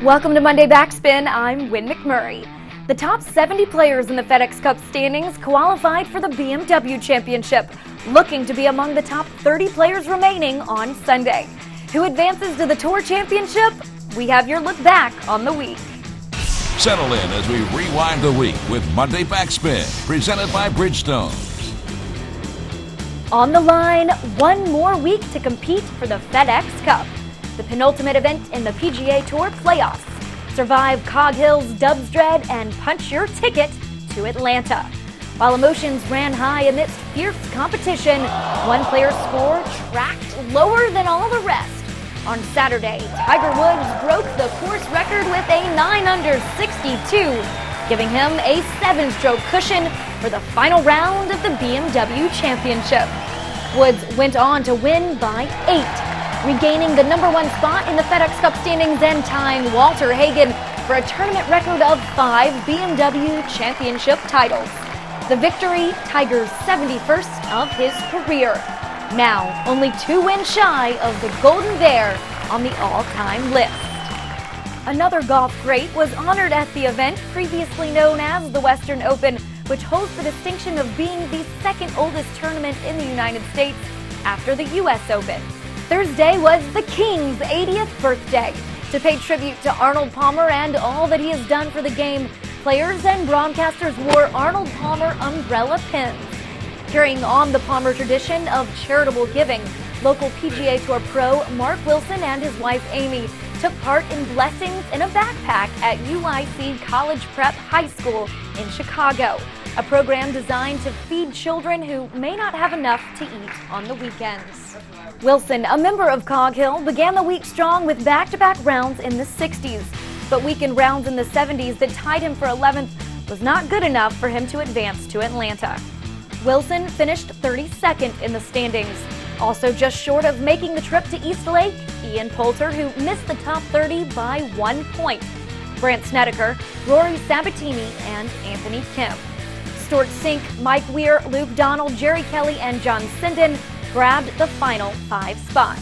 Welcome to Monday Backspin. I'm Win McMurray. The top 70 players in the FedEx Cup standings qualified for the BMW Championship, looking to be among the top 30 players remaining on Sunday. Who advances to the Tour Championship? We have your look back on the week. Settle in as we rewind the week with Monday Backspin, presented by Bridgestone. On the line, one more week to compete for the FedEx Cup, the penultimate event in the PGA Tour playoffs. Survive Cog Hill's Dubs Dread and punch your ticket to Atlanta. While emotions ran high amidst fierce competition, one player's score tracked lower than all the rest. On Saturday, Tiger Woods broke the course record with a 9-under 62, giving him a 7-stroke cushion for the final round of the BMW Championship. Woods went on to win by 8, regaining the #1 spot in the FedEx Cup standings and tying Walter Hagen for a tournament record of 5 BMW Championship titles. The victory, Tiger's 71st of his career. Now, only 2 wins shy of the Golden Bear on the all-time list. Another golf great was honored at the event previously known as the Western Open, which holds the distinction of being the second oldest tournament in the United States after the U.S. Open. Thursday was the King's 80th birthday. To pay tribute to Arnold Palmer and all that he has done for the game, players and broadcasters wore Arnold Palmer umbrella pins. Carrying on the Palmer tradition of charitable giving, local PGA Tour pro Mark Wilson and his wife Amy took part in blessings in a backpack at UIC College Prep High School in Chicago, a program designed to feed children who may not have enough to eat on the weekends. Wilson, a member of Cog Hill, began the week strong with back-to-back rounds in the 60s, but weekend rounds in the 70s that tied him for 11th was not good enough for him to advance to Atlanta. Wilson finished 32nd in the standings. Also just short of making the trip to East Lake, Ian Poulter, who missed the top 30 by 1 point. Brant Snedeker, Rory Sabatini, and Anthony Kim. Stuart Sink, Mike Weir, Luke Donald, Jerry Kelly, and John Sinden grabbed the final 5 spots.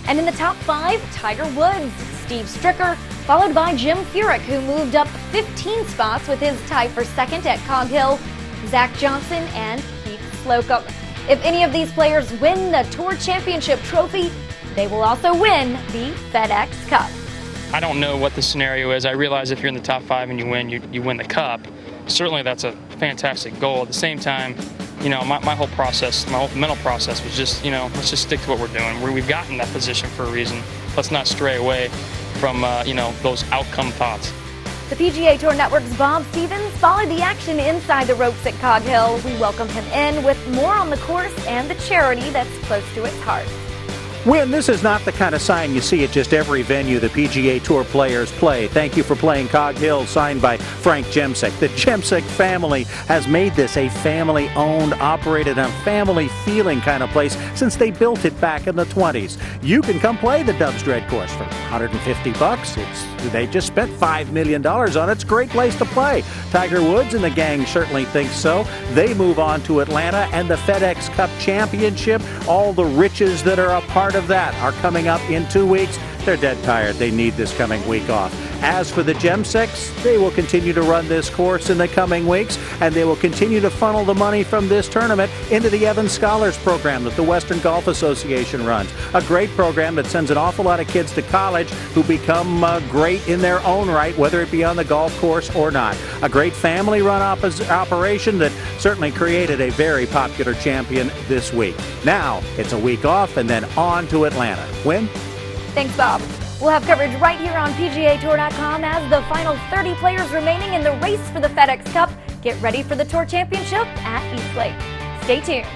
And in the top 5, Tiger Woods, Steve Stricker, followed by Jim Furyk, who moved up 15 spots with his tie for second at Cog Hill, Zach Johnson, and Keith Slocum. If any of these players win the Tour Championship trophy, they will also win the FedEx Cup. I don't know what the scenario is. I realize if you're in the top 5 and you win, you win the Cup. Certainly that's a fantastic goal. At the same time, my whole process, my whole mental process was just, let's just stick to what we're doing. We've gotten that position for a reason. Let's not stray away from, those outcome thoughts. The PGA Tour Network's Bob Stevens followed the action inside the ropes at Cog Hill. We welcome him in with more on the course and the charity that's close to its heart. Win, this is not the kind of sign you see at just every venue the PGA Tour players play. Thank you for playing Cog Hill, signed by Frank Jemsek. The Jemsek family has made this a family-owned, operated, and family-feeling kind of place since they built it back in the 20s. You can come play the Dubs Dread course for $150. They just spent $5 million on it. It's a great place to play. Tiger Woods and the gang certainly think so. They move on to Atlanta and the FedEx Cup Championship. All the riches that are a part of that are coming up in 2 weeks. They're dead tired. They need this coming week off. As for the Jemseks, they will continue to run this course in the coming weeks, and they will continue to funnel the money from this tournament into the Evans Scholars Program that the Western Golf Association runs. A great program that sends an awful lot of kids to college who become great in their own right, whether it be on the golf course or not. A great family-run operation that certainly created a very popular champion this week. Now, it's a week off and then on to Atlanta. Win? Thanks, Bob. We'll have coverage right here on PGATour.com as the final 30 players remaining in the race for the FedEx Cup get ready for the Tour Championship at East Lake. Stay tuned.